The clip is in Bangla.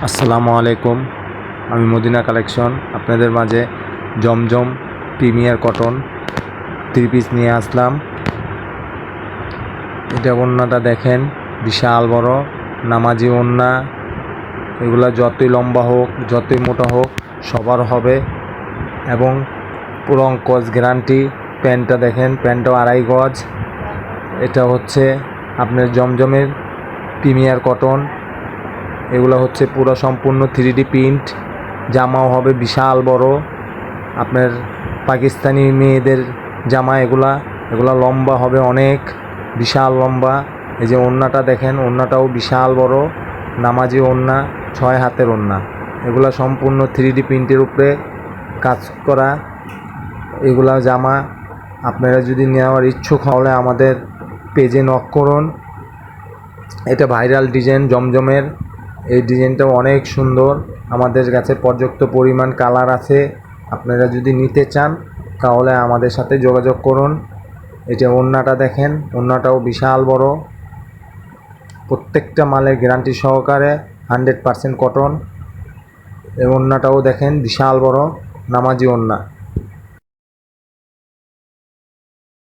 আসসালামু আলাইকুম। আমি মদিনা কালেকশন আপনাদের মাঝে জমজম প্রিমিয়ার কটন 3 পিস নিয়ে আসলাম। এটা ওড়নাটা দেখেন, বিশাল বড় নামাজি ওড়না। এগুলা যতই লম্বা হোক, যতই মোটা হোক, সবার হবে এবং পুরো গজ গ্যারান্টি। প্যান্টটা দেখেন, প্যান্টটাও 2.5 গজ। এটা হচ্ছে আপনার জমজমের প্রিমিয়ার কটন। এগুলো হচ্ছে পুরো সম্পূর্ণ 3D প্রিন্ট। জামাও হবে বিশাল বড়, আপনার পাকিস্তানি মেয়েদের জামা। এগুলা লম্বা হবে অনেক, বিশাল লম্বা। এই যে ওড়নাটা দেখেন, ওড়নাটাও বিশাল বড়, নামাজি ওড়না, 6 হাতের ওড়না। এগুলা সম্পূর্ণ 3D প্রিন্টের উপরে কাজ করা। এগুলা জামা আপনারা যদি নেওয়ার ইচ্ছুক হলে আমাদের পেজে নক করুন। এটা ভাইরাল ডিজাইন জমজমের। এই ডিজাইনটাও অনেক সুন্দর। আমাদের কাছে পর্যাপ্ত পরিমাণ কালার আছে। আপনারা যদি নিতে চান তাহলে আমাদের সাথে যোগাযোগ করুন। এটা ওড়নাটা দেখেন, ওড়নাটাও বিশাল বড়। প্রত্যেকটা মালের গ্যারান্টি সহকারে 100% কটন। এই ওড়নাটাও দেখেন বিশাল বড়, নামাজি ওড়না।